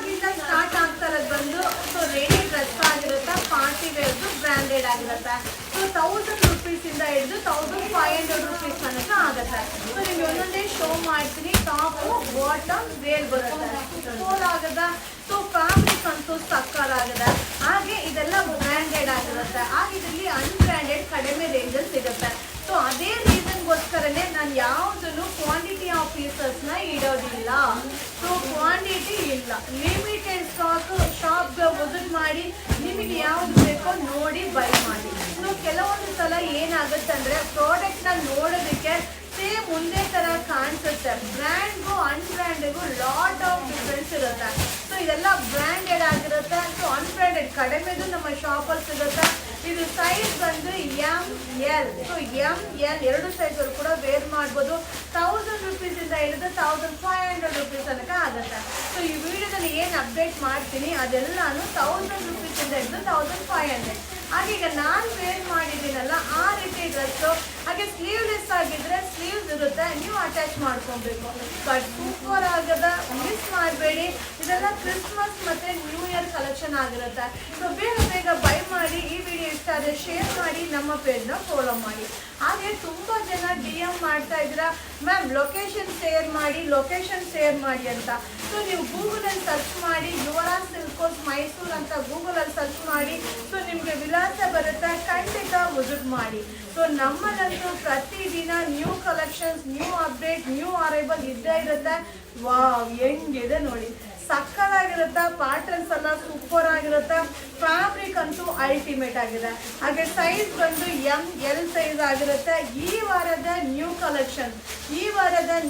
ಇವಾಗಿಂದ start ಆಗ್ತಾ ಇರೋದು ಬಂದು ಸೊ ರೆಡಿ ಡ್ರೆಸ್ ಆಗಿರುತ್ತೆ, ಪಾರ್ಟಿ ವೇರ್ದು ಬ್ರ್ಯಾಂಡೆಡ್ ಆಗಿರುತ್ತೆ. ಸೊ 1000 ರೂಪೀಸಿಂದ ಹಿಡಿದು 1500 ರೂಪೀಸ್ ತನಕ ಆಗುತ್ತೆ. ಸೊ ನಿಮ್ಗೆ ಒಂದೊಂದೇ ಶೋ ಮಾಡ್ತೀನಿ. ಟಾಪು ಬಾಟಮ್ ವೇಲ್ ಬರುತ್ತೆ, ಫೋಲ್ ಆಗದ. ಸೊ ಫ್ಯಾಬ್ರಿಕ್ ಅಂತೂ ಸಕ್ಕತ್ತಾಗಿದೆ. ಹಾಗೆ ಇದೆಲ್ಲ ಬ್ರ್ಯಾಂಡೆಡ್ ಆಗಿರುತ್ತೆ. ಹಾಗೆ ಇದರಲ್ಲಿ ಅನ್ಬ್ರ್ಯಾಂಡೆಡ್ ಕಡಿಮೆ ರೇಂಜಲ್ಲಿ ಸಿಗುತ್ತೆ. ಸೊ ಅದೇ ರೀಸನ್ಗೋಸ್ಕರನೇ ನಾನು ಯಾವುದನ್ನು ಕ್ವಾಂಟಿಟಿ ಆಫ್ ಪೀಸಸ್ನ ಇಡೋದಿಲ್ಲ. ಸೊ ಕ್ವಾಂಟಿಟಿ ಇಲ್ಲ, ಲಿಮಿಟೆಡ್ ಸ್ಟಾಕ್. ಶಾಪ್ಗೆ ವಿಸಿಟ್ ಮಾಡಿ ನಿಮಗೆ ಯಾವ್ದು ಬೇಕೋ ನೋಡಿ ಬೈ ಮಾಡಿ. ಸೊ ಕೆಲವೊಂದು ಸಲ ಏನಾಗುತ್ತೆ ಅಂದರೆ ಪ್ರಾಡಕ್ಟ್ನ ನೋಡೋದಕ್ಕೆ ಸೇಮ್ ಒಂದೇ ಥರ ಕಾಣಿಸುತ್ತೆ. ಬ್ರ್ಯಾಂಡ್ಗೂ ಅನ್ಬ್ರ್ಯಾಂಡ್ಗೂ ಲಾಟ್ ಆಫ್ ಡಿಫ್ರೆನ್ಸ್ ಇರುತ್ತೆ. ಸೊ ಇದೆಲ್ಲ ಬ್ರ್ಯಾಂಡೆಡ್ ಆಗಿರುತ್ತೆ. ಸೊ ಅನ್ಬ್ರ್ಯಾಂಡೆಡ್ ಕಡಿಮೆದು ನಮ್ಮ ಶಾಪಲ್ಲಿ ಸಿಗುತ್ತೆ. ಇದು ಸೈಜ್ ಬಂದು ML. ಸೊ ML ಎರಡು ಸೈಜಲ್ಲಿ ಕೂಡ ವೇರ್ ಮಾಡ್ಬೋದು. 1000 ರೂಪೀಸಿಂದ ಹಿಡಿದು 1500 ರೂಪೀಸ್ ತನಕ ಆಗುತ್ತೆ. ಸೊ ಈ ವಿಡಿಯೋದಲ್ಲಿ ಏನು ಅಪ್ಡೇಟ್ ಮಾಡ್ತೀನಿ ಅದೆಲ್ಲಾನು 1000 ರೂಪೀಸಿಂದ ಹಿಡಿದು 1500. ಹಾಗೆ ಈಗ ನಾನು ವೇರ್ ಮಾಡಿದ್ದೀನಲ್ಲ ಆ ರೀತಿ ಡ್ರೆಸ್ಸು. ಹಾಗೆ ಸ್ಲೀವ್ಲೆಸ್ ಆಗಿದ್ರೆ ಸ್ಲೀವ್ಸ್ ಇರುತ್ತೆ, ನೀವು ಅಟ್ಯಾಚ್ ಮಾಡ್ಕೊಬೇಕು. ಬಟ್ ಸೂಪರ್ ಆಗದ, ಮಿಸ್ ಮಾಡಬೇಡಿ. ಇದೆಲ್ಲ ಕ್ರಿಸ್ಮಸ್ ಮತ್ತು ನ್ಯೂ ಇಯರ್ ಕಲೆಕ್ಷನ್ ಆಗಿರುತ್ತೆ. ಸೊ ಬೇಗ ಬೇಗ ಬೈ ಮಾಡಿ. ಈ ವಿಡಿಯೋ ಇಷ್ಟ ಆದರೆ ಶೇರ್ ಮಾಡಿ, ನಮ್ಮ ಪೇಜ್ನ ಫಾಲೋ ಮಾಡಿ. ಹಾಗೆ ತುಂಬ ಜನ DM ಮಾಡ್ತಾ ಇದ್ದೀರಾ, ಮ್ಯಾಮ್ ಲೊಕೇಶನ್ ಶೇರ್ ಮಾಡಿ ಅಂತ. ಸೊ ನೀವು ಗೂಗಲಲ್ಲಿ ಸರ್ಚ್ ಮಾಡಿ, ಯುವರಾಜ್ ಸಿಲ್ಕ್ ಹೌಸ್ ಮೈಸೂರು ಅಂತ ಗೂಗಲಲ್ಲಿ ಸರ್ಚ್ ಮಾಡಿ. ಸೊ ನಿಮಗೆ ವಿಳಾಸ ಬರುತ್ತೆ, ಖಂಡಿತ ವಿಸಿಟ್ ಮಾಡಿ. ಸೊ ನಮ್ಮಲ್ಲಂತೂ ಪ್ರತಿದಿನ new collections, new update, new arrival ಇದ್ದೇ ಇರುತ್ತೆ. ವಾವ್, ಹೆಂಗಿದೆ ನೋಡಿ, ಸಕ್ಕತ್ತಾಗಿರುತ್ತೆ. ಪ್ಯಾಟರ್ನ್ಸ್ ಎಲ್ಲ ಸೂಪರ್ ಆಗಿರುತ್ತೆ. ಫ್ಯಾಬ್ರಿಕ್ ಅಂತೂ ಅಲ್ಟಿಮೇಟ್ ಆಗಿದೆ. ಹಾಗೆ ಸೈಜ್ ಬಂದು ML ಸೈಜ್ ಆಗಿರುತ್ತೆ. ಈ ವಾರದ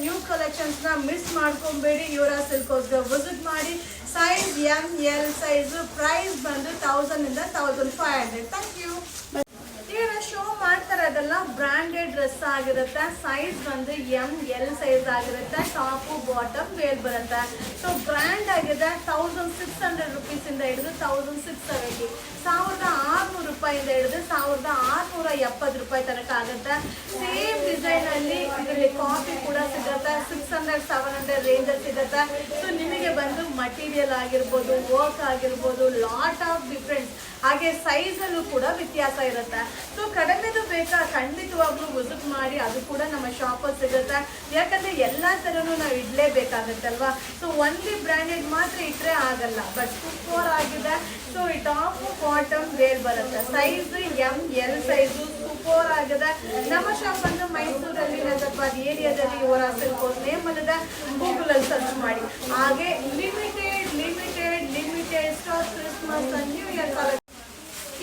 ನ್ಯೂ ಕಲೆಕ್ಷನ್ಸ್ನ ಮಿಸ್ ಮಾಡ್ಕೊಬೇಡಿ. ಯುವರಾಜ್ ಸಿಲ್ಕ್ ಹೌಸ್ಗೆ ವಿಸಿಟ್ ಮಾಡಿ. Size ML size. ಪ್ರೈಸ್ ಬಂದು 1000 ಇಂದ 1500. Thank you. ಈಗ ಶೋ ಮಾಡ್ತಾರದೆಲ್ಲ ಬ್ರ್ಯಾಂಡೆಡ್ ಡ್ರೆಸ್ ಆಗಿರುತ್ತೆ. ಸೈಜ್ ಬಂದು ML ಸೈಜ್ ಆಗಿರುತ್ತೆ. ಟಾಪು ಬಾಟಮ್ ವೇಲ್ ಬರುತ್ತೆ. ಸೊ ಬ್ರ್ಯಾಂಡ್ ಆಗಿದೆ. 1600 ರೂಪೀಸಿಂದ ಹಿಡಿದು 1670, 1600 ರೂಪಾಯಿಂದ ಹಿಡಿದು 1670 ರೂಪಾಯಿ ತನಕ ಆಗುತ್ತೆ. ಸೇಮ್ ಡಿಸೈನಲ್ಲಿ ಇದರಲ್ಲಿ ಕಾಪಿ ಕೂಡ ಸಿಗುತ್ತೆ. 600-700 ರೇಂಜಲ್ಲಿ ಸಿಗುತ್ತೆ. ಸೊ ನಿಮಗೆ ಬಂದು ಮಟೀರಿಯಲ್ ಆಗಿರ್ಬೋದು, ವರ್ಕ್ ಆಗಿರ್ಬೋದು, ಲಾಟ್ ಆಫ್ ಡಿಫ್ರೆನ್ಸ್. ಹಾಗೆ ಸೈಜಲ್ಲೂ ಕೂಡ ವ್ಯತ್ಯಾಸ ಇರುತ್ತೆ. ಸೊ ಕಡಿಮೆದು ಬೇಕಾ, ಖಂಡಿತವಾಗ್ಲೂ ವಿಸಿಟ್ ಮಾಡಿ. ಅದು ಕೂಡ ನಮ್ಮ ಶಾಪಲ್ಲಿ ಸಿಗುತ್ತೆ. ಯಾಕಂದರೆ ಎಲ್ಲ ಥರನೂ ನಾವು ಇಡಲೇಬೇಕಾಗತ್ತಲ್ವಾ. ಸೊ ಒನ್ಲಿ ಬ್ರ್ಯಾಂಡೆಡ್ ಮಾತ್ರ ಇಟ್ಟರೆ ಆಗಲ್ಲ. ಬಟ್ ಸೂಪರ್ ಆಗಿದೆ. ಸೊ ಈ ಟಾಪು ಬಾಟಮ್ ವೇರ್ ಬರುತ್ತೆ. Size ML size. ಸೂಪರ್ ಆಗಿದೆ. ನಮ್ಮ ಶಾಪ್ ಬಂದು ಮೈಸೂರಲ್ಲಿ ನಜರ್ಬಾದ್ ಏರಿಯಾದಲ್ಲಿ ಯುವರಾಜ್ ಸಿಲ್ಕ್ ಹೌಸ್ ನೇಮ್ ಬಂದಿದೆ. ಗೂಗಲಲ್ಲಿ ಸರ್ಚ್ ಮಾಡಿ. ಹಾಗೆ limited stock Christmas new year collection.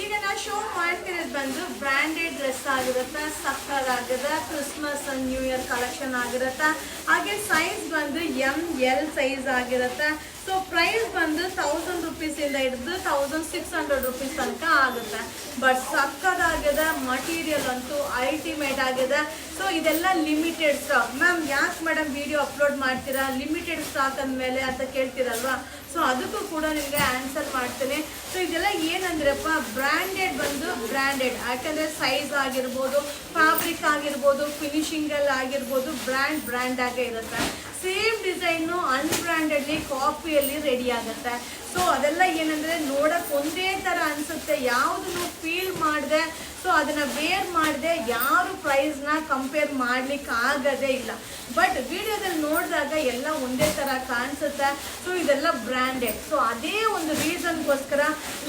ಈಗ ನಾ ಶೋ ಮಾಡ್ತಿರೋದು ಬಂದು ಬ್ರ್ಯಾಂಡೆಡ್ ಡ್ರೆಸ್ ಆಗಿರುತ್ತೆ. ಸಕ್ಕತ್ತಾಗಿದೆ. ಕ್ರಿಸ್ಮಸ್ ನ್ಯೂ ಇಯರ್ ಕಲೆಕ್ಷನ್ ಆಗಿರುತ್ತೆ. ಹಾಗೆ ಸೈಜ್ ಬಂದು ML ಸೈಜ್ ಆಗಿರುತ್ತೆ. ಸೊ ಪ್ರೈಸ್ ಬಂದು 1000 ರೂಪೀಸಿಂದ ಹಿಡಿದು 1600 ರೂಪೀಸ್ ತನಕ ಆಗುತ್ತೆ. ಬಟ್ ಸಕ್ಕತ್ತಾಗಿದೆ. ಮಟೀರಿಯಲ್ ಅಂತೂ ಅಲ್ಟಿಮೇಟ್ ಆಗಿದೆ. ಸೊ ಇದೆಲ್ಲ ಲಿಮಿಟೆಡ್ ಸ್ಟಾಕ್. ಮ್ಯಾಮ್ ಯಾಕೆ ಮೇಡಮ್ ವಿಡಿಯೋ ಅಪ್ಲೋಡ್ ಮಾಡ್ತೀರಾ, ಲಿಮಿಟೆಡ್ ಸ್ಟಾಕ್ ಅಂದಮೇಲೆ ಅಂತ ಕೇಳ್ತೀರಲ್ವಾ. ಸೊ ಅದಕ್ಕೂ ಕೂಡ ನಿಮಗೆ ಆನ್ಸರ್ ಮಾಡ್ತೇನೆ. ಸೊ ಇದೆಲ್ಲ ಏನಂದ್ರಪ್ಪ, ಬ್ರ್ಯಾಂಡೆಡ್ ಬಂದು ಬ್ರ್ಯಾಂಡೆಡ್. ಯಾಕಂದರೆ ಸೈಜ್ ಆಗಿರ್ಬೋದು, ಫ್ಯಾಬ್ರಿಕ್ ಆಗಿರ್ಬೋದು, ಫಿನಿಶಿಂಗಲ್ಲಿ ಆಗಿರ್ಬೋದು, ಬ್ರ್ಯಾಂಡ್ ಆಗೇ ಇರುತ್ತೆ. ಸೇಮ್ ಡಿಸೈನು ಅನ್ಬ್ರ್ಯಾಂಡೆಡ್ಲಿ ಕಾಪಿಯಲ್ಲಿ ರೆಡಿ ಆಗುತ್ತೆ. ಸೊ ಅದೆಲ್ಲ ಏನಂದರೆ ನೋಡೋಕ್ಕೆ ಒಂದೇ ಥರ ಅನಿಸುತ್ತೆ. ಯಾವುದನ್ನು ಫೀಲ್ ಮಾಡಿದೆ, ಸೊ ಅದನ್ನು ವೇರ್ ಮಾಡಿದೆ ಯಾರು ಪ್ರೈಸ್ನ ಕಂಪೇರ್ ಮಾಡಲಿಕ್ಕೆ ಆಗೋದೇ ಇಲ್ಲ. ಬಟ್ ವಿಡಿಯೋದಲ್ಲಿ ನೋಡಿದಾಗ ಎಲ್ಲ ಒಂದೇ ಥರ ಕಾಣಿಸುತ್ತೆ. ಸೊ ಇದೆಲ್ಲ ಬ್ರ್ಯಾಂಡೆಡ್. ಸೊ ಅದೇ ಒಂದು ರೀಸನ್ಗೋಸ್ಕರ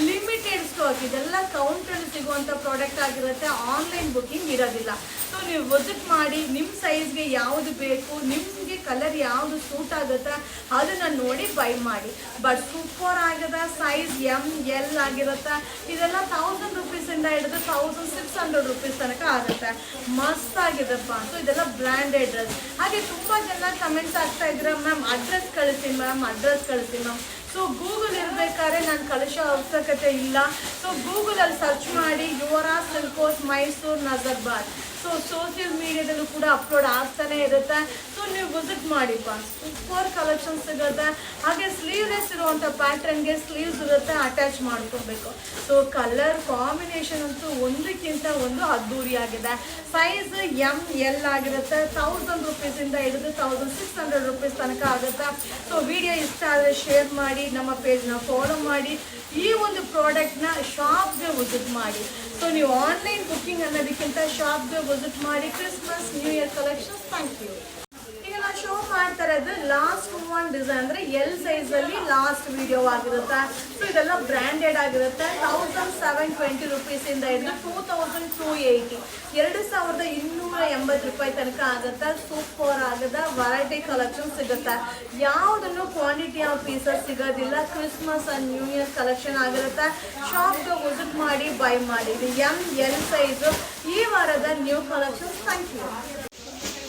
ಲಿಮಿಟೆಡ್ ಸ್ಟಾಕ್. ಇದೆಲ್ಲ ಕೌಂಟರಲ್ಲಿ ಸಿಗುವಂಥ ಪ್ರಾಡಕ್ಟ್ ಆಗಿರುತ್ತೆ. ಆನ್ಲೈನ್ ಬುಕ್ಕಿಂಗ್ ಇರೋದಿಲ್ಲ. ಸೊ ನೀವು ವಿಸಿಟ್ ಮಾಡಿ, ನಿಮ್ಮ ಸೈಜ್ಗೆ ಯಾವುದು ಬೇಕು, ನಿಮಗೆ ಕಲರ್ ಯಾವುದು ಸೂಟ್ ಆಗುತ್ತೆ ಅದನ್ನು ನೋಡಿ ಬೈ ಮಾಡಿ. ಬಟ್ ಸೂಪರ್ ಆಗಿದೆ. ಸೈಜ್ ML ಆಗಿರುತ್ತೆ. ಇದೆಲ್ಲ 1000 ರೂಪೀಸಿಂದ ಹಿಡಿದು 1600 ರೂಪೀಸ್ ತನಕ ಆಗುತ್ತೆ. ಮಸ್ತ್ ಆಗಿದೆಪ್ಪ. ಸೊ ಇದೆಲ್ಲ ಬ್ರ್ಯಾಂಡೆಡ್ ಡ್ರೆಸ್. ಹಾಗೆ ತುಂಬ ಜನ ಕಮೆಂಟ್ಸ್ ಆಗ್ತಾ ಇದ್ರೆ, ಮ್ಯಾಮ್ ಅಡ್ರೆಸ್ ಕಳಿಸಿ ಮ್ಯಾಮ್. ಸೊ ಗೂಗಲ್ ಇರಬೇಕಾದ್ರೆ ನಾನು ಕಳಿಸೋ ಅವಶ್ಯಕತೆ ಇಲ್ಲ. ಸೊ ಗೂಗಲಲ್ಲಿ ಸರ್ಚ್ ಮಾಡಿ Yuvraj silk house Mysuru Nazarbad. So social ಮೀಡಿಯಾದಲ್ಲೂ ಕೂಡ ಅಪ್ಲೋಡ್ ಆಗ್ತಾನೆ ಇರುತ್ತೆ. ಸೊ ನೀವು ವಿಸಿಟ್ ಮಾಡಿಪ್ಪ, ಸೂಪರ್ ಕಲೆಕ್ಷನ್ ಸಿಗುತ್ತೆ. ಹಾಗೆ ಸ್ಲೀವ್ಲೆಸ್ ಇರುವಂಥ ಪ್ಯಾಟ್ರನ್ಗೆ ಸ್ಲೀವ್ಸ್ ಇರುತ್ತೆ, ಅಟ್ಯಾಚ್ ಮಾಡ್ಕೊಬೇಕು. ಸೊ ಕಲರ್ ಕಾಂಬಿನೇಷನ್ ಅಂತೂ ಒಂದಕ್ಕಿಂತ ಒಂದು ಅದ್ದೂರಿಯಾಗಿದೆ. ಸೈಜ್ ML ಆಗಿರುತ್ತೆ. 1000 ರುಪೀಸಿಂದ ಹಿಡಿದು 1600 ರುಪೀಸ್ ತನಕ ಆಗುತ್ತೆ. ಸೊ ವಿಡಿಯೋ ಇಷ್ಟ ಆದರೆ ಶೇರ್ ಮಾಡಿ, ನಮ್ಮ ಪೇಜ್ನ ಫಾಲೋ ಮಾಡಿ, ಈ ಒಂದು ಪ್ರಾಡಕ್ಟ್ನ ಶಾಪ್ಗೆ ವಿಸಿಟ್ ಮಾಡಿ. ಸೊ ನೀವು ಆನ್ಲೈನ್ ಬುಕ್ಕಿಂಗ್ ಅನ್ನೋದಕ್ಕಿಂತ ಶಾಪ್ಗೆ ವಿಸಿಟ್ ಮಾಡಿ. Christmas new year collections. Thank you. ಈಗ ನಾನು ಶೋ ಮಾಡ್ತಾ ಇರೋದು ಲಾಸ್ಟ್ ಒನ್ ಡಿಸೈನ್ ಅಂದರೆ L ಸೈಜಲ್ಲಿ ಲಾಸ್ಟ್ ವಿಡಿಯೋ ಆಗಿರುತ್ತೆ. ಸೊ ಇದೆಲ್ಲ ಬ್ರ್ಯಾಂಡೆಡ್ ಆಗಿರುತ್ತೆ. 1720 ರುಪೀಸಿಂದ ಹಿಡಿದು 2280, 2280 ರೂಪಾಯಿ ತನಕ ಆಗುತ್ತೆ. ಸೂಪರ್ ಆಗುತ್ತೆ. ವೆರೈಟಿ ಕಲೆಕ್ಷನ್ ಸಿಗುತ್ತೆ. ಯಾವುದನ್ನು ಕ್ವಾಂಟಿಟಿ ಆಫ್ ಪೀಸಸ್ ಸಿಗೋದಿಲ್ಲ. Christmas and new year collection ಆಗಿರುತ್ತೆ. ಶಾಪ್ಗೆ ವಿಸಿಟ್ ಮಾಡಿ, ಬೈ ಮಾಡಿ. ಇದು ML ಸೈಜು ಈ ವಾರದ new collections. Thank you.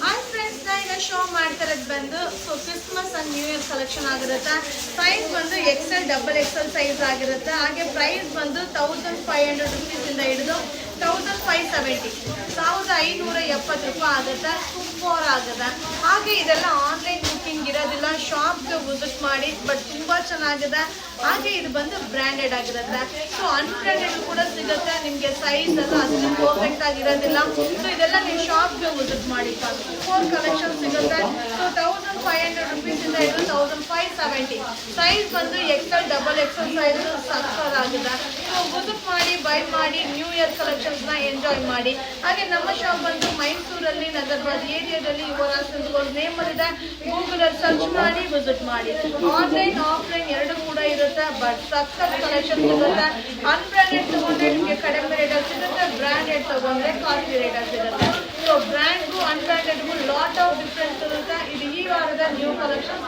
Hi friends, ಈಗ ಶೋ ಮಾಡ್ತಾ ಇರೋದು ಬಂದು so Christmas and new year collection ಆಗಿರುತ್ತೆ. ಸೈಜ್ ಬಂದು XL, XXL ಸೈಜ್ ಆಗಿರುತ್ತೆ. ಹಾಗೆ ಪ್ರೈಸ್ ಬಂದು 1500 ರುಪೀಸಿಂದ ಹಿಡಿದು 1570, 1570 ರೂಪಾಯಿ ಆಗುತ್ತೆ. ಸೂಪರ್ ಆಗುತ್ತೆ. ಹಾಗೆ ಇದೆಲ್ಲ ಆನ್ಲೈನ್ ಬುಕ್ಕಿಂಗ್ ಇರೋದಿಲ್ಲ, ಶಾಪ್ಗೆ ವಿಸಿಟ್ ಮಾಡಿ. ಬಟ್ ತುಂಬ ಚೆನ್ನಾಗಿದೆ. ಹಾಗೆ ಇದು ಬಂದು ಬ್ರ್ಯಾಂಡೆಡ್ ಆಗಿರುತ್ತೆ. ಸೊ ಅನ್ಬ್ರ್ಯಾಂಡೆಡ್ ಕೂಡ ಸಿಗುತ್ತೆ. ನಿಮಗೆ ಸೈಜ್ ಎಲ್ಲ ಅಷ್ಟು ಪರ್ಫೆಕ್ಟ್ ಆಗಿರೋದಿಲ್ಲ. ಸೊ ಇದೆಲ್ಲ ನೀವು ಶಾಪ್ಗೆ ವಿಸಿಟ್ ಮಾಡಿ. ಸೂಪರ್ ಕಲೆಕ್ಷನ್ ಸಿಗುತ್ತೆ. ಸೊ 1500 ರುಪೀಸಿಂದ ಹಿಡಿದು 1570, ಸೈಜ್ ಬಂದು XL, XXL ಸೈಜ್ ಸಕ್ಕರ್ ಆಗಿದೆ. ಸೊ ವಿಸಿಟ್ ಮಾಡಿ, ಬೈ ಮಾಡಿ, ನ್ಯೂ ಇಯರ್ ಕಲೆಕ್ಷನ್ಸ್ನ ಎಂಜಾಯ್ ಮಾಡಿ. ಹಾಗೆ ನಮ್ಮ ಶಾಪ್ ಬಂದು ಮೈಸೂರಲ್ಲಿ ನಗರಬಾದ್ ಏರಿಯಾದಲ್ಲಿ ಯುವರ ಸಿಲ್ಕ್ಸ್ ನೇಮಲ್ಲಿದೆ. ಗೂಗಲಲ್ಲಿ ಸರ್ಚ್ ಮಾಡಿ ವಿಸಿಟ್ ಮಾಡಿ. ಆನ್ಲೈನ್ ಆಫ್ಲೈನ್ ಎರಡು ಕೂಡ ಇರುತ್ತೆ. ಬಟ್ ಸಕ್ಕರ್ ಕಲೆಕ್ಷನ್ ಸಿಗುತ್ತೆ. ಅನ್ಬ್ರ್ಯಾಂಡೆಡ್ ತಗೊಂಡ್ರೆ ನಿಮಗೆ ಕಡಿಮೆ ರೇಟಲ್ಲಿ ಸಿಗುತ್ತೆ. ಬ್ರ್ಯಾಂಡೆಡ್ ತಗೊಂಡ್ರೆ ಕಾಸ್ಟ್ಲಿ ರೇಟಲ್ಲಿ ಸಿಗುತ್ತೆ. ಸೊ ಬ್ರ್ಯಾಂಡ್ಗೂ ಅನ್ಬ್ರ್ಯಾಂಡೆಡ್ಗೂ ಲಾಟ್ ಆಫ್ ಡಿಫ್ರೆನ್ಸ್ ಇರುತ್ತೆ. ಇದು ಈ ವಾರದ ನ್ಯೂ ಕಲೆಕ್ಷನ್.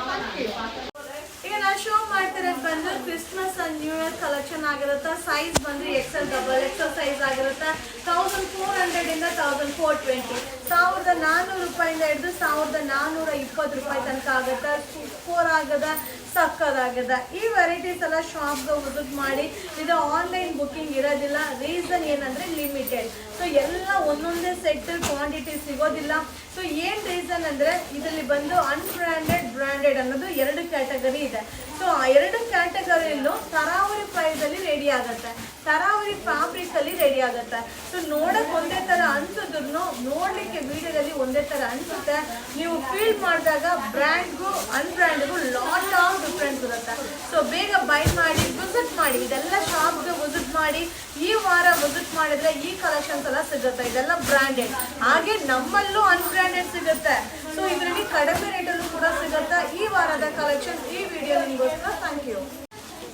ಈಗ ನಾನು ಶೋ ಮಾಡ್ತಿರೋದು ಬಂದು Christmas and new year collection ಆಗಿರುತ್ತೆ. ಸೈಜ್ ಬಂದು XL, XXL ಸೈಜ್ ಆಗಿರುತ್ತೆ. 1400 ಇಂದ 1420, 1400 ರೂಪಾಯಿಂದ ಹಿಡಿದು 1420 ರೂಪಾಯಿ ತನಕ ಆಗುತ್ತೆ. ಸೂಪರ್ ಆಗದ, ಸಕ್ಕದಾಗಿದೆ. ಈ ವೆರೈಟೀಸ್ ಎಲ್ಲ ಶಾಪ್ಗೆ ವಿಸಿಟ್ ಮಾಡಿ. ಇದು ಆನ್ಲೈನ್ ಬುಕ್ಕಿಂಗ್ ಇರೋದಿಲ್ಲ. ರೀಸನ್ ಏನಂದರೆ ಲಿಮಿಟೆಡ್. ಸೊ ಎಲ್ಲ ಒಂದೊಂದೇ ಸೆಟ್ ಕ್ವಾಂಟಿಟಿ ಸಿಗೋದಿಲ್ಲ. ಸೊ ಏನು ರೀಸನ್ ಅಂದರೆ ಇದರಲ್ಲಿ ಬಂದು ಅನ್ಬ್ರ್ಯಾಂಡೆಡ್, ಬ್ರ್ಯಾಂಡೆಡ್ ಅನ್ನೋದು ಎರಡು ಕ್ಯಾಟಗರಿ ಇದೆ. ಸೊ ಆ ಎರಡು ಕ್ಯಾಟಗರಿಯಲ್ಲೂ ತರಾವರಿ ಪ್ರೈಸಲ್ಲಿ ರೆಡಿ ಆಗುತ್ತೆ, ತರಾವರಿ ಫ್ಯಾಬ್ರಿಕಲ್ಲಿ ರೆಡಿ ಆಗುತ್ತೆ. ಸೊ ನೋಡೋಕೆ ಒಂದೇ ಥರ ಅನ್ಸಿದ್ರು ನೋಡಲಿಕ್ಕೆ ವಿಡಿಯೋದಲ್ಲಿ ಒಂದೇ ಥರ ಅನಿಸುತ್ತೆ. ನೀವು ಫೀಲ್ ಮಾಡಿದಾಗ ಬ್ರ್ಯಾಂಡ್ಗೂ ಅನ್ಬ್ರ್ಯಾಂಡ್ಗೂ ಲಾಟ್ ಆಫ್ ಡಿಫ್ರೆನ್ಸ್ ಇರುತ್ತೆ. ಸೊ ಬೇಗ ಬೈ ಮಾಡಿ, ವಿಸಿಟ್ ಮಾಡಿ. ಇದೆಲ್ಲ ಶಾಪ್ಗೆ ವಿಸಿಟ್ ಮಾಡಿ. ಈ ವಾರ ವಿಸಿಟ್ ಮಾಡಿದ್ರೆ ಈ ಕಲೆಕ್ಷನ್ಸ್ ಎಲ್ಲ ಸಿಗುತ್ತೆ. ಇದೆಲ್ಲ ಬ್ರ್ಯಾಂಡೆಡ್. ಹಾಗೆ ನಮ್ಮಲ್ಲೂ ಅನ್ಬ್ರ್ಯಾಂಡೆಡ್ ಸಿಗುತ್ತೆ. ಸೊ ಇದರಲ್ಲಿ ಕಡಿಮೆ ರೇಟಲ್ಲೂ ಕೂಡ ಸಿಗುತ್ತೆ. ಈ ವಾರದ ಕಲೆಕ್ಷನ್ ಈ ವಿಡಿಯೋ ನಿಮಗೋಸ್ಕರ. Thank you.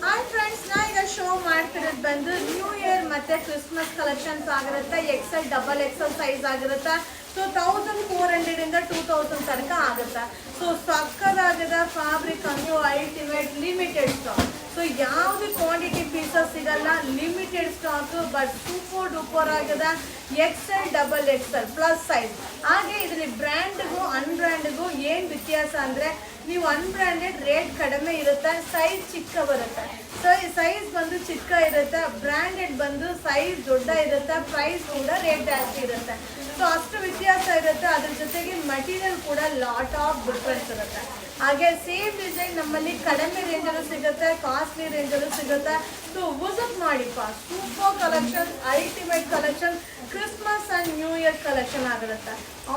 ಹಾಯ್ ಫ್ರೆಂಡ್ಸ್, ನಾ ಈಗ ಶೋ ಮಾಡ್ತಿರೋದು ಬಂದು ನ್ಯೂ ಇಯರ್ ಮತ್ತು ಕ್ರಿಸ್ಮಸ್ ಕಲೆಕ್ಷನ್ಸ್ ಆಗಿರುತ್ತೆ. XL, XXL ಸೈಜ್ ಆಗಿರುತ್ತೆ. ಸೊ 1400 ಇಂದ 2000 ತನಕ ಆಗುತ್ತೆ. ಸೊ ಸಕ್ಕದಾಗಿದೆ. ಫ್ಯಾಬ್ರಿಕ್ ಅಂತೂ ಅಲ್ಟಿಮೇಟ್, ಲಿಮಿಟೆಡ್ ಸ್ಟಾಕ್. ಸೊ ಯಾವುದೇ ಕ್ವಾಂಟಿಟಿ ಪೀಸಸ್ ಸಿಗಲ್ಲ, limited stock. But super duper ಆಗಿದೆ. XL, XXL plus size. ಹಾಗೆ ಇದರಲ್ಲಿ ಬ್ರ್ಯಾಂಡ್ಗೂ ಅನ್ಬ್ರ್ಯಾಂಡ್ಗೂ ಏನು ವ್ಯತ್ಯಾಸ ಅಂದರೆ, ನೀವು ಅನ್ಬ್ರ್ಯಾಂಡೆಡ್ ರೇಟ್ ಕಡಿಮೆ ಇರುತ್ತೆ, ಸೈಜ್ ಚಿಕ್ಕ ಬರುತ್ತೆ. ಸೊ ಸೈಜ್ ಬಂದು ಚಿಕ್ಕ ಇರುತ್ತೆ. ಬ್ರ್ಯಾಂಡೆಡ್ ಬಂದು ಸೈಜ್ ದೊಡ್ಡ ಇರುತ್ತೆ, ಪ್ರೈಸ್ ಕೂಡ ರೇಟ್ ಜಾಸ್ತಿ ಇರುತ್ತೆ. ಸೊ ಅಷ್ಟು ವ್ಯತ್ಯಾಸ ಇರುತ್ತೆ. ಅದ್ರ ಜೊತೆಗೆ ಮಟೀರಿಯಲ್ ಕೂಡ ಲಾಟ್ ಆಫ್ ಡಿಫ್ರೆನ್ಸ್ ಇರುತ್ತೆ. ಹಾಗೆ ಸೇಮ್ ಡಿಸೈನ್ ನಮ್ಮಲ್ಲಿ ಕಡಿಮೆ ರೇಂಜಲ್ಲೂ ಸಿಗುತ್ತೆ, ಕಾಸ್ಟ್ಲಿ ರೇಂಜಲ್ಲೂ ಸಿಗುತ್ತೆ. ಸೊ ವಿಸಿಟ್ ಮಾಡಿಪ್ಪ. Super collection, ultimate collection. Christmas and new year collection ಆಗಿರುತ್ತೆ.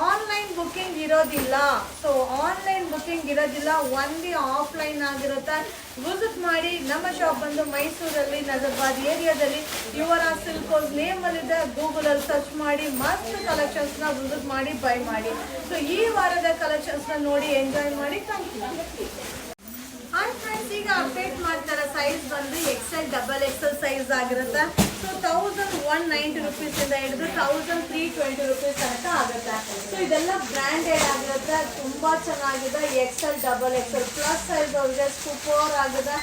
ಆನ್ಲೈನ್ ಬುಕ್ಕಿಂಗ್ ಇರೋದಿಲ್ಲ. ಸೊ ಆನ್ಲೈನ್ ಬುಕ್ಕಿಂಗ್ ಇರೋದಿಲ್ಲ, ಒನ್ಲಿ ಆಫ್ಲೈನ್ ಆಗಿರುತ್ತೆ. ವಿಸಿಟ್ ಮಾಡಿ. ನಮ್ಮ ಶಾಪ್ ಬಂದು ಮೈಸೂರಲ್ಲಿ ನಗರಬಾದ್ ಏರಿಯಾದಲ್ಲಿ ಯುವರ ಸಿಲ್ಕ್ಸ್ ನೇಮಲ್ಲಿದೆ. ಗೂಗಲಲ್ಲಿ ಸರ್ಚ್ ಮಾಡಿ ಮಸ್ತ್ ಕಲೆಕ್ಷನ್ಸ್ನ ವಿಸಿಟ್ ಮಾಡಿ, ಬೈ ಮಾಡಿ. ಸೊ ಈ ವಾರದ ಕಲೆಕ್ಷನ್ಸ್ನ ನೋಡಿ ಎಂಜಾಯ್ ಮಾಡಿ. Thank you. ಹಾಯ್ ಫ್ರೆಂಡ್ಸ್, ಈಗ ಅಪ್ಡೇಟ್ ಮಾಡ್ತಾರೆ. ಸೈಜ್ ಬಂದು XL, XXL ಸೈಜ್ ಆಗಿರುತ್ತೆ. ಸೊ 1190 ರುಪೀಸಿಂದ ಹಿಡಿದು 1320 ರುಪೀಸ್ ತನಕ ಆಗುತ್ತೆ. ಸೊ ಇದೆಲ್ಲ ಬ್ರ್ಯಾಂಡೆಡ್ ಆಗಿರುತ್ತೆ. ತುಂಬ ಚೆನ್ನಾಗಿದೆ. XL, XXL ಪ್ಲಸ್ ಸೈಜ್ ಅವ್ರಿಗೆ ಸೂಪರ್ ಆಗಿದೆ.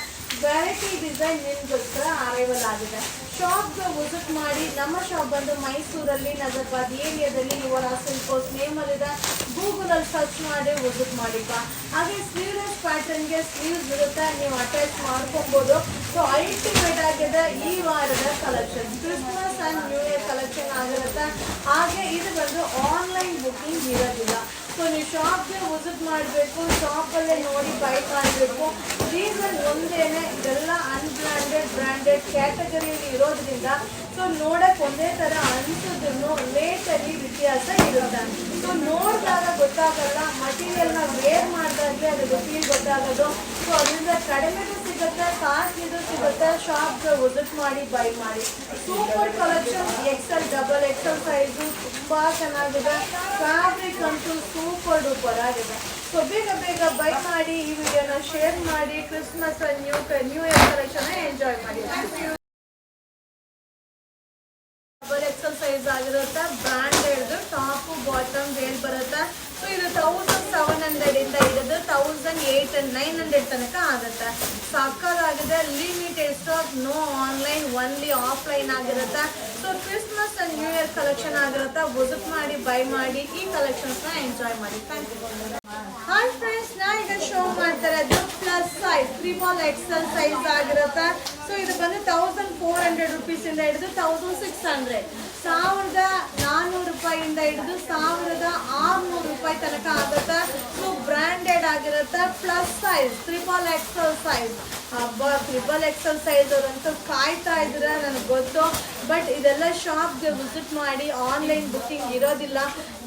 ವೆರೈಟಿ ಡಿಸೈನ್ ನಿಮ್ಗೋಸ್ಕರ ಅರೈವಲ್ ಆಗಿದೆ. ಶಾಪ್ಗೆ ವಿಸಿಟ್ ಮಾಡಿ. ನಮ್ಮ ಶಾಪ್ ಬಂದು ಮೈಸೂರಲ್ಲಿ ನಜರ್ಬಾದ್ ಏರಿಯಾದಲ್ಲಿ ಯುವರ ಸಿಲ್ಕೋಸ್ ನೇಮಲ್ಲಿದೆ. ಗೂಗಲಲ್ಲಿ ಸರ್ಚ್ ಮಾಡಿ ವಿಸಿಟ್ ಮಾಡಿಪ್ಪ. ಹಾಗೆ ಸ್ಲೀವ್ಲೆಸ್ ಪ್ಯಾಟರ್ನ್ಗೆ ಸ್ಲೀವ್ಸ್ ಇರುತ್ತೆ, ನೀವು ಅಟ್ಯಾಚ್ ಮಾಡ್ಕೊಬೋದು. ಸೊ ಅಲ್ಟಿಮೇಟ್ ಆಗಿದೆ ಈ ವಾರದ collection. Christmas and new year collection ಆಗಿರುತ್ತೆ. ಹಾಗೆ ಇದು ಬಂದು ಆನ್ಲೈನ್ ಬುಕ್ಕಿಂಗ್ ಇರೋದಿಲ್ಲ. ಸೊ ನೀವು ಶಾಪ್ಗೆ ವಿಸಿಟ್ ಮಾಡಬೇಕು, ಶಾಪಲ್ಲೇ ನೋಡಿ ಬೈ ಮಾಡಬೇಕು. ರೀಸನ್ ಒಂದೇನೆ, ಇದೆಲ್ಲ ಅನ್ಬ್ರ್ಯಾಂಡೆಡ್ ಬ್ರ್ಯಾಂಡೆಡ್ ಕ್ಯಾಟಗರಿಯಲ್ಲಿ ಇರೋದ್ರಿಂದ ಸೊ ನೋಡಕ್ಕೆ ಒಂದೇ ಥರ ಅನಿಸೋದ್ರೂ ರೇಟಲ್ಲಿ ವ್ಯತ್ಯಾಸ ಇರುತ್ತೆ. ಸೊ ನೋಡಿದಾಗ ಗೊತ್ತಾಗಲ್ಲ, ಮಟೀರಿಯಲ್ನ ವೇರ್ ಮಾಡಿದಾಗಲೇ ಅದು ಫೀಲ್ ಗೊತ್ತಾಗೋದು. ಸೊ ಅದರಿಂದ ಕಡಿಮೆಗೂ ಸಿಗುತ್ತೆ, ಕಾಸ್ಟ್ಲಿದು ಸಿಗುತ್ತೆ. ಶಾಪ್ಗೆ ವಿಸಿಟ್ ಮಾಡಿ ಬೈ ಮಾಡಿ. Super collection, XL double XL size ತುಂಬ ಚೆನ್ನಾಗಿದೆ. ಫ್ಯಾಬ್ರಿಕ್ ಅಂತೂ ಸೂಪರ್ ಡೂಪರ್ ಆಗಿದೆ. ಸೊ ಬೇಗ ಬೇಗ ಬೈ ಮಾಡಿ, ಈ ವಿಡಿಯೋನ ಶೇರ್ ಮಾಡಿ. Christmas new year collection enjoy ಮಾಡಿ. ಡಬಲ್ XL ಸೈಜ್ ಆಗಿರುತ್ತೆ. ಬ್ರ್ಯಾಂಡೆಡ್ ಟಾಪು ಬಾಟಮ್ ವೇಲ್ ಬರುತ್ತೆ. ಸೊ ಇದು 1700 ಇಂದ ಹಿಡಿದು 1800-900 ತನಕ ಆಗುತ್ತೆ. ಸಕ್ಕದಾಗಿದೆ. Limited stock, no online, only offline ಆಗಿರುತ್ತೆ. So Christmas and new year collection ಆಗಿರುತ್ತೆ. ವಿಸಿಟ್ ಮಾಡಿ ಬೈ ಮಾಡಿ, ಈ ಕಲೆಕ್ಷನ್ಸ್ನ ಎಂಜಾಯ್ ಮಾಡಿ. Thank you. ಹಾಯ್ ಫ್ರೆಂಡ್ಸ್, ನಾ ಈಗ ಶೋ ಮಾಡ್ತಾ ಇರೋದು ಪ್ಲಸ್ ಸೈಜ್ 3 XL ಸೈಜ್ ಆಗಿರುತ್ತೆ. ಸೊ ಇದು ಬಂದು 1400 ರುಪೀಸಿಂದ ಹಿಡಿದು 1600, 1400 ರೂಪಾಯಿಂದ ಹಿಡಿದು 1600 ರೂಪಾಯಿ ತನಕ ಆಗುತ್ತೆ. ಸೊ ಬ್ರ್ಯಾಂಡೆಡ್ ಆಗಿರುತ್ತೆ. Plus size 3 XL size. ಹಬ್ಬ 3 XL ಸೈಜ್ ಅವರಂತೂ ಕಾಯ್ತಾ ಇದ್ರೆ ನನಗೆ ಗೊತ್ತು. ಬಟ್ ಇದೆಲ್ಲ ಶಾಪ್ಗೆ ವಿಸಿಟ್ ಮಾಡಿ, ಆನ್ಲೈನ್ ಬುಕ್ಕಿಂಗ್ ಇರೋದಿಲ್ಲ.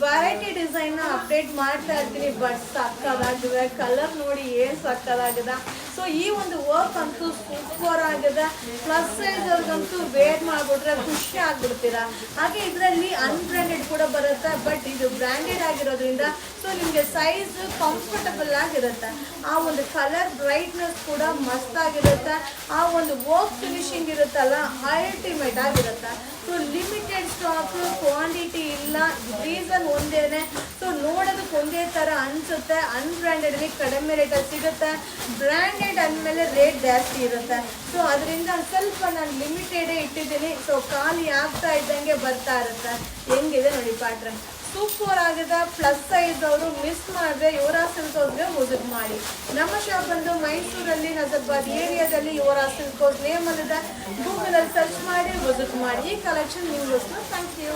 ವೆರೈಟಿ ಡಿಸೈನ್ನ ಅಪ್ಡೇಟ್ ಮಾಡ್ತಾ ಇರ್ತೀನಿ. ಬಟ್ ಸಕ್ಕದಾಗಿದೆ. ಕಲರ್ ನೋಡಿ ಏನು ಸಕ್ಕದಾಗಿದೆ. ಸೊ ಈ ಒಂದು ವರ್ಕ್ ಅಂತೂ ಸೂಪರ್ ಆಗಿದೆ. ಪ್ಲಸ್ ಸೈಜ್ ಅವ್ರಿಗಂತೂ ವೇರ್ ಮಾಡಿಬಿಟ್ರೆ ಖುಷಿ ಆಗ್ಬಿಡ್ತೀರಾ. ಹಾಗೆ ಇದರಲ್ಲಿ ಅನ್ಬ್ರ್ಯಾಂಡೆಡ್ ಕೂಡ ಬರುತ್ತೆ. ಬಟ್ ಇದು ಬ್ರ್ಯಾಂಡೆಡ್ ಆಗಿರೋದ್ರಿಂದ ಸೊ ನಿಮಗೆ ಸೈಜ್ ಕಂಫರ್ಟಬಲ್ ಆಗಿರುತ್ತೆ. ಆ ಒಂದು ಕಲರ್ ಬ್ರೈಟ್ನೆಸ್ ಕೂಡ ಮಸ್ತಾಗಿರುತ್ತೆ. ಆ ಒಂದು ವರ್ಕ್ ಫಿನಿಶಿಂಗ್ ಇರುತ್ತಲ್ಲ, ಅಲ್ಟಿಮೇಟ್ ಆಗಿರುತ್ತೆ. ಸೊ ಲಿಮಿಟೆಡ್ ಸ್ಟಾಕ್, ಕ್ವಾಂಟಿಟಿ ಇಲ್ಲ. ರೀಸನ್ ಒಂದೇನೆ, ಸೊ ನೋಡೋದಕ್ಕೆ ಒಂದೇ ಥರ ಅನಿಸುತ್ತೆ. ಅನ್ಬ್ರ್ಯಾಂಡೆಡಲ್ಲಿ ಕಡಿಮೆ ರೇಟಲ್ಲಿ ಸಿಗುತ್ತೆ. ಬ್ರ್ಯಾಂಡೆಡ್ ಅಂದಮೇಲೆ ರೇಟ್ ಜಾಸ್ತಿ ಇರುತ್ತೆ. ಸೊ ಅದರಿಂದ ಸ್ವಲ್ಪ ನಾನು ಲಿಮಿಟೆಡೇ ಇಟ್ಟಿದ್ದೀನಿ. ಸೊ ಖಾಲಿ ಆಗ್ತಾ ಇದ್ದಂಗೆ ಬರ್ತಾ ಇರುತ್ತೆ. ಹೆಂಗಿದೆ ನೋಡಿ ಪ್ಯಾಟ್ರನ್, ಸೂಪರ್ ಆಗಿದೆ. ಪ್ಲಸ್ ಸೈಜ್ ಅವರು ಮಿಸ್ ಮಾಡಿದ್ರೆ ಯುವರಾ ಸಿಲ್ಕೋಸ್ಗೆ ವಿಸಿಟ್ ಮಾಡಿ. ನಮ್ಮ ಶಾಪ್ ಬಂದು ಮೈಸೂರಲ್ಲಿ ನಜರ್ಬಾದ್ ಏರಿಯಾದಲ್ಲಿ ಯುವರಾ ಸಿಲ್ಕೋಸ್ ನೇಮಲ್ಲಿದೆ. ಗೂಗಲಲ್ಲಿ ಸರ್ಚ್ ಮಾಡಿ ವಿಸಿಟ್ ಮಾಡಿ. ಈ ಕಲೆಕ್ಷನ್ ನಿಮಗೋಸ್ಕರ. Thank you.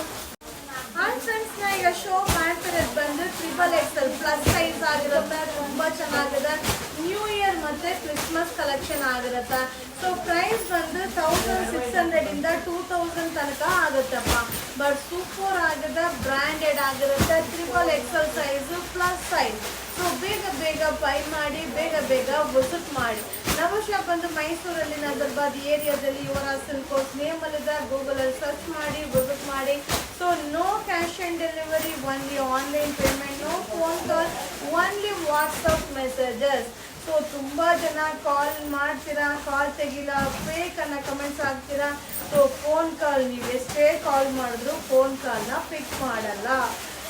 ಹಾಯ್ ಫ್ರೆಂಡ್ಸ್, ನಾ ಈಗ ಶೋ ಮಾಡ್ತಿರೋದು ಬಂದು 3 XL ಪ್ಲಸ್ ಸೈಜ್ ಆಗಿರುತ್ತೆ. ತುಂಬ ಚೆನ್ನಾಗಿದೆ. ನ್ಯೂ ಇಯರ್ ಮತ್ತು ಕ್ರಿಸ್ಮಸ್ ಕಲೆಕ್ಷನ್ ಆಗಿರುತ್ತೆ. ಸೊ ಪ್ರೈಸ್ ಬಂದು 1600 ಇಂದ 2000 ತನಕ ಆಗುತ್ತಪ್ಪ. ಬಟ್ ಸೂಪರ್ ಆಗಿದೆ. ಬ್ರ್ಯಾಂಡೆಡ್ ಆಗಿರುತ್ತೆ. 3 XL size plus size. So ಬೇಗ ಬೇಗ ಬೈ ಮಾಡಿ, ಬೇಗ ಬೇಗ ವಿಸಿಟ್ ಮಾಡಿ. ನಮ್ಮ ಶಾಪ್ ಬಂದು ಮೈಸೂರಲ್ಲಿ ನಜರ್ಬಾದ್ ಏರಿಯಾದಲ್ಲಿ ಯುವರಾ ಸಿಲ್ಕೋಸ್ ನೇಮಲ್ಲಿದೆ. ಗೂಗಲಲ್ಲಿ ಸರ್ಚ್ ಮಾಡಿ ವಿಸಿಟ್ ಮಾಡಿ. So no cash on delivery, only online payment, no phone call, only WhatsApp messages. So ತುಂಬ ಜನ ಕಾಲ್ ಮಾಡ್ತೀರಾ, ಕಾಲ್ ತೆಗಿಲ್ಲ, ಫೇಕ್ ಅನ್ನೋ ಕಮೆಂಟ್ಸ್ ಹಾಕ್ತೀರಾ. ಸೊ ಫೋನ್ ಕಾಲ್ ನೀವು ಎಷ್ಟೇ ಕಾಲ್ ಮಾಡಿದ್ರು ಫೋನ್ ಕಾಲ್ನ ಪಿಕ್ ಮಾಡಲ್ಲ.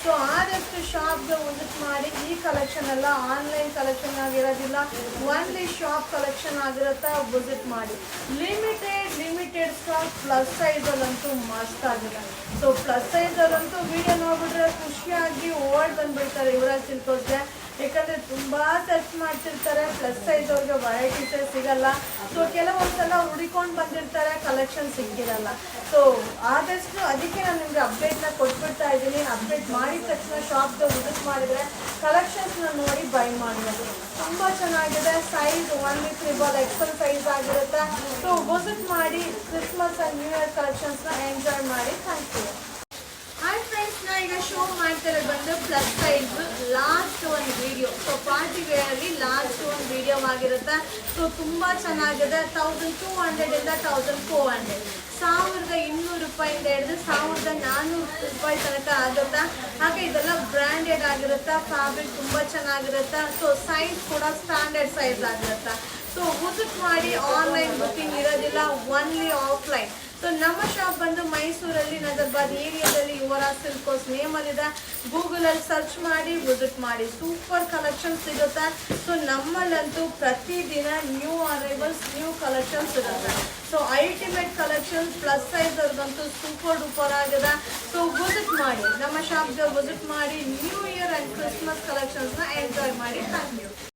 ಸೊ ಆದಷ್ಟು ಶಾಪ್ಗೆ ವಿಸಿಟ್ ಮಾಡಿ. ಈ ಕಲೆಕ್ಷನ್ ಎಲ್ಲ ಆನ್ಲೈನ್ ಕಲೆಕ್ಷನ್ ಆಗಿರೋದಿಲ್ಲ, ಒನ್ಲಿ ಶಾಪ್ ಕಲೆಕ್ಷನ್ ಆಗಿರುತ್ತೆ. ವಿಸಿಟ್ ಮಾಡಿ. Limited stock. ಪ್ಲಸ್ ಸೈಜಲ್ಲಂತೂ ಮಸ್ತ್ ಆಗಿದೆ. ಸೊ ಪ್ಲಸ್ ಸೈಜಲ್ಲಂತೂ ವಿಡಿಯೋ ನೋಡ್ಬಿಟ್ರೆ ಖುಷಿಯಾಗಿ ಓಡ್ ಬಂದ್ಬಿಡ್ತಾರೆ ಯುವರಾಜ್ ಸಿಲ್ಕೋಸ್ಗೆ. ಯಾಕಂದರೆ ತುಂಬ ಸರ್ಚ್ ಮಾಡ್ತಿರ್ತಾರೆ. ಪ್ಲಸ್ ಸೈಜ್ ಅವ್ರಿಗೆ ವೆರೈಟೀಸೇ ಸಿಗಲ್ಲ. ಸೊ ಕೆಲವೊಂದ್ಸಲ ಹುಡಿಕೊಂಡು ಬಂದಿರ್ತಾರೆ, ಕಲೆಕ್ಷನ್ ಸಿಕ್ಕಿರಲ್ಲ. ಸೊ ಆದಷ್ಟು ಅದಕ್ಕೆ ನಾನು ನಿಮಗೆ ಅಪ್ಡೇಟ್ನ ಕೊಟ್ಬಿಡ್ತಾ ಇದ್ದೀನಿ. ಅಪ್ಡೇಟ್ ಮಾಡಿದ ತಕ್ಷಣ ಶಾಪ್ಗೆ ವಿಸಿಟ್ ಮಾಡಿದರೆ ಕಲೆಕ್ಷನ್ಸ್ನ ನೋಡಿ ಬೈ ಮಾಡೋದು. ತುಂಬ ಚೆನ್ನಾಗಿದೆ. ಸೈಜ್ ಒನ್ಲಿ 3 XL ಸೈಜ್ ಆಗಿರುತ್ತೆ. ಸೊ ವಿಸಿಟ್ ಮಾಡಿ. ಕ್ರಿಸ್ಮಸ್ ಆ್ಯಂಡ್ ನ್ಯೂ ಇಯರ್ ಕಲೆಕ್ಷನ್ಸ್ನ ಎಂಜಾಯ್ ಮಾಡಿ. Thank you. ಹಾಯ್ ಫ್ರೆಂಡ್ಸ್, ನಾ ಈಗ ಶೋ ಮಾಡ್ತಿರೋದು ಬಂದು ಪ್ಲಸ್ ಸೈಜ್ ಲಾಸ್ಟ್ ಒಂದು ವಿಡಿಯೋ. ಸೊ ಪಾರ್ಟಿ ವೇರಲ್ಲಿ ಲಾಸ್ಟ್ ಒಂದು ವಿಡಿಯೋ ಆಗಿರುತ್ತೆ. ಸೊ ತುಂಬ ಚೆನ್ನಾಗಿದೆ. 1200 ಇಂದ 1400, 1200 ರೂಪಾಯಿಂದ ಹಿಡಿದು 1400 ರೂಪಾಯಿ ತನಕ ಆಗುತ್ತೆ. ಹಾಗೆ ಇದೆಲ್ಲ ಬ್ರ್ಯಾಂಡೆಡ್ ಆಗಿರುತ್ತೆ. ಫ್ಯಾಬ್ರಿಕ್ ತುಂಬ ಚೆನ್ನಾಗಿರುತ್ತೆ. ಸೊ ಸೈಜ್ ಕೂಡ ಸ್ಟ್ಯಾಂಡರ್ಡ್ ಸೈಜ್ ಆಗಿರುತ್ತೆ. ಸೊ ವಿಸಿಟ್ ಮಾಡಿ. ಆನ್ಲೈನ್ ಬುಕ್ಕಿಂಗ್ ಇರೋದಿಲ್ಲ, ಒನ್ಲಿ ಆಫ್ಲೈನ್. ಸೊ ನಮ್ಮ ಶಾಪ್ ಬಂದು ಮೈಸೂರಲ್ಲಿ ನಜರ್ಬಾದ್ ಏರಿಯಾದಲ್ಲಿ ಯುವರಾಜ್ ಸಿಲ್ಕ್ ಹೌಸ್ ನೇಮಲ್ಲಿದೆ. ಗೂಗಲಲ್ಲಿ ಸರ್ಚ್ ಮಾಡಿ ವಿಸಿಟ್ ಮಾಡಿ, ಸೂಪರ್ ಕಲೆಕ್ಷನ್ಸ್ ಸಿಗುತ್ತೆ. ಸೊ ನಮ್ಮಲ್ಲಂತೂ ಪ್ರತಿದಿನ ನ್ಯೂ ಅರೈವಲ್ಸ್, ನ್ಯೂ ಕಲೆಕ್ಷನ್ಸ್ ಇರುತ್ತೆ. So ultimate collections plus size ಅವ್ರಿಗಂತೂ ಸೂಪರ್ ಡೂಪರ್ ಆಗಿದೆ. ಸೊ ವಿಸಿಟ್ ಮಾಡಿ, ನಮ್ಮ ಶಾಪ್ಗೆ ವಿಸಿಟ್ ಮಾಡಿ, ನ್ಯೂ ಇಯರ್ ಆ್ಯಂಡ್ ಕ್ರಿಸ್ಮಸ್ ಕಲೆಕ್ಷನ್ಸ್ನ ಎಂಜಾಯ್ ಮಾಡಿ. Thank you.